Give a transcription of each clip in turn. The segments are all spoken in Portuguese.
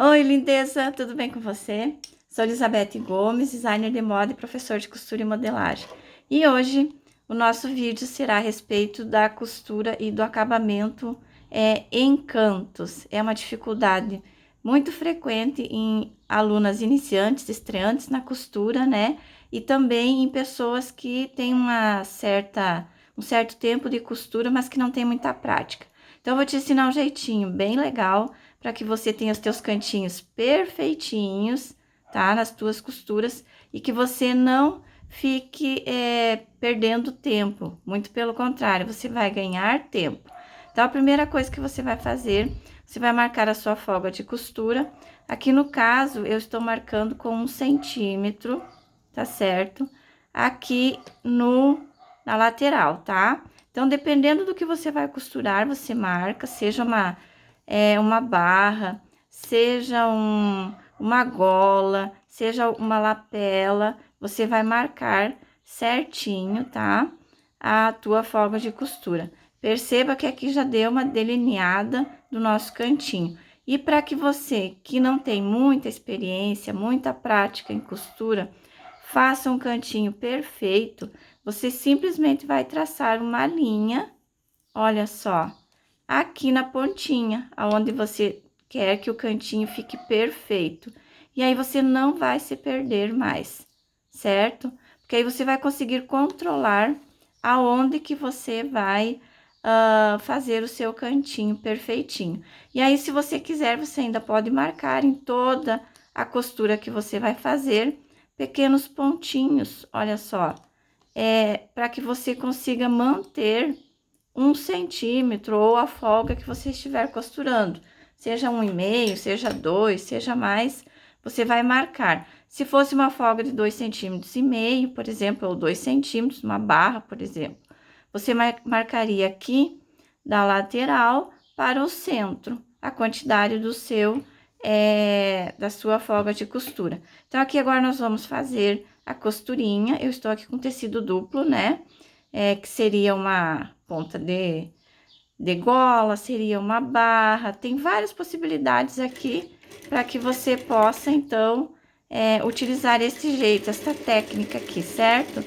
Oi, lindeza, tudo bem com você? Sou Elizabeth Gomes, designer de moda e professor de costura e modelagem. E hoje o nosso vídeo será a respeito da costura e do acabamento em cantos. É uma dificuldade muito frequente em alunas iniciantes, estreantes na costura, né? E também em pessoas que têm um certo tempo de costura, mas que não tem muita prática. Então, eu vou te ensinar um jeitinho bem legal para que você tenha os teus cantinhos perfeitinhos, tá? Nas tuas costuras e que você não fique perdendo tempo. Muito pelo contrário, você vai ganhar tempo. Então, a primeira coisa que você vai fazer, você vai marcar a sua folga de costura. Aqui no caso, eu estou marcando com 1 centímetro, tá certo? Aqui na lateral, tá? Então, dependendo do que você vai costurar, você marca, seja uma barra, seja uma gola, seja uma lapela, você vai marcar certinho, tá? A tua folga de costura. Perceba que aqui já deu uma delineada do nosso cantinho. E para que você que não tem muita experiência, muita prática em costura, faça um cantinho perfeito, você simplesmente vai traçar uma linha, olha só, aqui na pontinha, aonde você quer que o cantinho fique perfeito. E aí você não vai se perder mais, certo? Porque aí você vai conseguir controlar aonde que você vai fazer o seu cantinho perfeitinho. E aí, se você quiser, você ainda pode marcar em toda a costura que você vai fazer pequenos pontinhos, olha só, para que você consiga manter 1 centímetro ou a folga que você estiver costurando, seja 1,5, seja 2, seja mais, você vai marcar. Se fosse uma folga de 2,5 cm, por exemplo, ou 2 centímetros, uma barra, por exemplo, você marcaria aqui da lateral para o centro, a quantidade da sua folga de costura. Então, aqui agora nós vamos fazer a costurinha. Eu estou aqui com tecido duplo, né? Que seria uma ponta de gola, seria uma barra. Tem várias possibilidades aqui para que você possa, então, utilizar esse jeito, essa técnica aqui, certo?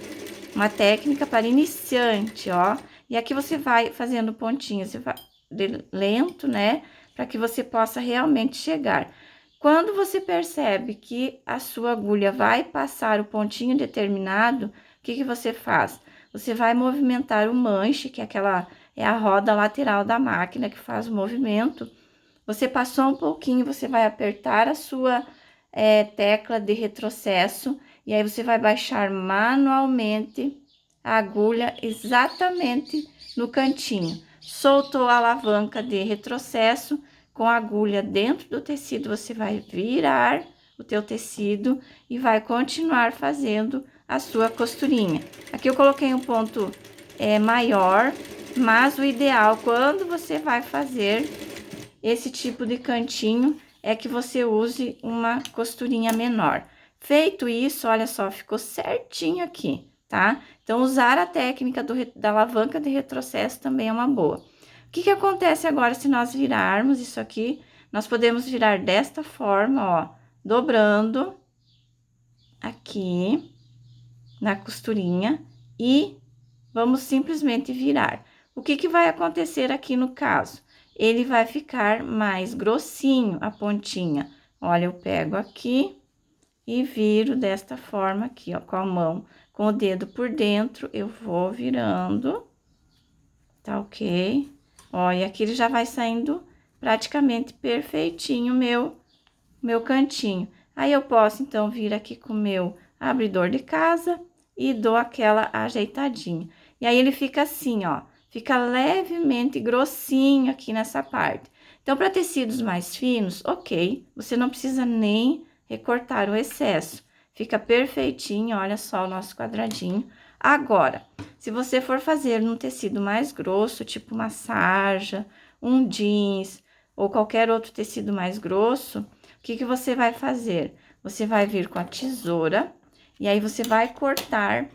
Uma técnica para iniciante, ó. E aqui você vai fazendo pontinhos, você vai lento, né? Para que você possa realmente chegar. Quando você percebe que a sua agulha vai passar o pontinho determinado, o que que você faz? Você vai movimentar o manche, que é a roda lateral da máquina que faz o movimento. Você passou um pouquinho, você vai apertar a sua tecla de retrocesso e aí você vai baixar manualmente a agulha exatamente no cantinho. Soltou a alavanca de retrocesso, com a agulha dentro do tecido, você vai virar o teu tecido e vai continuar fazendo a sua costurinha. Aqui eu coloquei um ponto maior, mas o ideal quando você vai fazer esse tipo de cantinho é que você use uma costurinha menor. Feito isso, olha só, ficou certinho aqui, tá? Então, usar a técnica da alavanca de retrocesso também é uma boa. O que que acontece agora se nós virarmos isso aqui? Nós podemos virar desta forma, ó, dobrando aqui na costurinha e vamos simplesmente virar. O que que vai acontecer aqui no caso? Ele vai ficar mais grossinho a pontinha. Olha, eu pego aqui e viro desta forma aqui, ó, com a mão, com o dedo por dentro, eu vou virando, tá ok? Ó, e aqui ele já vai saindo praticamente perfeitinho meu cantinho. Aí, eu posso, então, vir aqui com o meu abridor de casa e dou aquela ajeitadinha. E aí, ele fica assim, ó, fica levemente grossinho aqui nessa parte. Então, para tecidos mais finos, ok, você não precisa nem recortar o excesso. Fica perfeitinho, olha só o nosso quadradinho. Agora, se você for fazer num tecido mais grosso, tipo uma sarja, um jeans ou qualquer outro tecido mais grosso, o que que você vai fazer? Você vai vir com a tesoura e aí você vai cortar.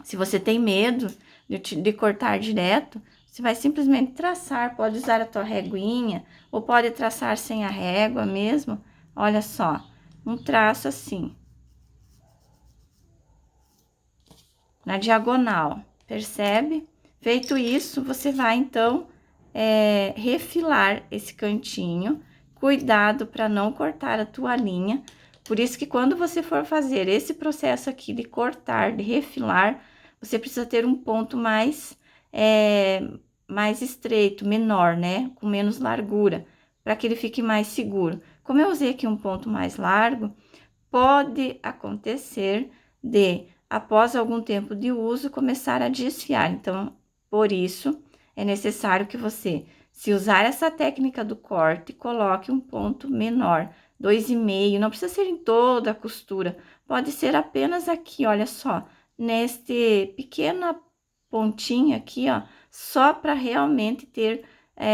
Se você tem medo de cortar direto, Você vai simplesmente traçar, pode usar a tua reguinha, ou pode traçar sem a régua mesmo. Olha só, um traço assim, na diagonal, percebe? Feito isso, você vai, então, refilar esse cantinho. Cuidado para não cortar a tua linha. Por isso que quando você for fazer esse processo aqui de cortar, de refilar, você precisa ter um ponto mais estreito, menor, né? Com menos largura, para que ele fique mais seguro. Como eu usei aqui um ponto mais largo, pode acontecer de, após algum tempo de uso, começar a desfiar. Então, por isso, é necessário que você, se usar essa técnica do corte, coloque um ponto menor, 2,5, não precisa ser em toda a costura, pode ser apenas aqui, olha só, neste pequena pontinha aqui, ó, só para realmente ter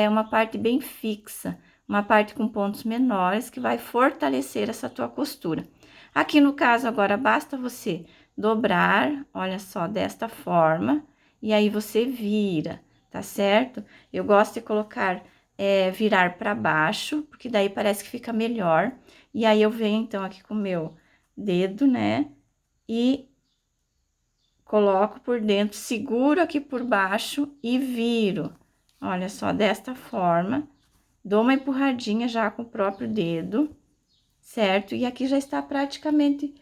uma parte bem fixa, uma parte com pontos menores que vai fortalecer essa tua costura. Aqui no caso agora basta você dobrar, olha só, desta forma, e aí você vira, tá certo? Eu gosto de colocar, virar para baixo, porque daí parece que fica melhor. E aí eu venho então aqui com o meu dedo, né? E coloco por dentro, seguro aqui por baixo e viro. Olha só, desta forma, dou uma empurradinha já com o próprio dedo, certo? E aqui já está praticamente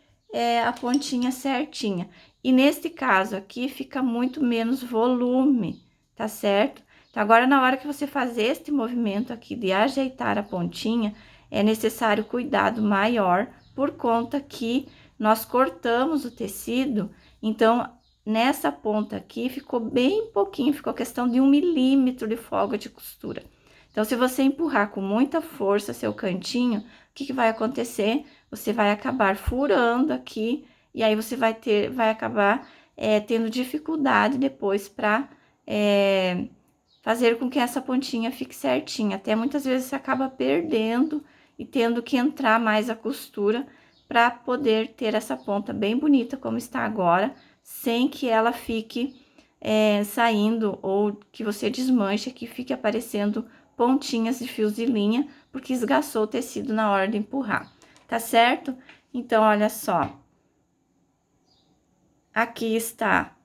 a pontinha certinha. E neste caso aqui fica muito menos volume, tá certo? Então, agora na hora que você fazer este movimento aqui de ajeitar a pontinha, é necessário cuidado maior, por conta que nós cortamos o tecido, então nessa ponta aqui ficou bem pouquinho, ficou questão de 1 milímetro de folga de costura. Então, se você empurrar com muita força seu cantinho, o que vai acontecer? Você vai acabar furando aqui, e aí você vai acabar tendo dificuldade depois para fazer com que essa pontinha fique certinha. Até muitas vezes você acaba perdendo e tendo que entrar mais a costura para poder ter essa ponta bem bonita como está agora, sem que ela fique saindo ou que você desmanche, que fique aparecendo pontinhas de fios de linha, porque esgaçou o tecido na hora de empurrar, tá certo? Então, olha só. Aqui está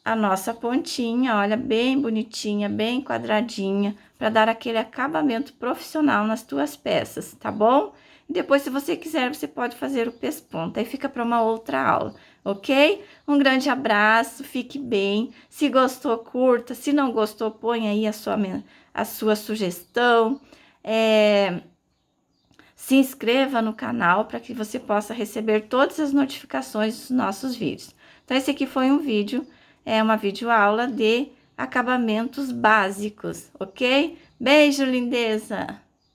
a nossa pontinha, olha, bem bonitinha, bem quadradinha, para dar aquele acabamento profissional nas tuas peças, tá bom? E depois, se você quiser, você pode fazer o pesponto, aí fica para uma outra aula, ok? Um grande abraço, fique bem. Se gostou, curta. Se não gostou, põe aí a sua sugestão. Se inscreva no canal para que você possa receber todas as notificações dos nossos vídeos. Então, esse aqui foi um vídeo, uma videoaula de acabamentos básicos, ok? Beijo, lindeza!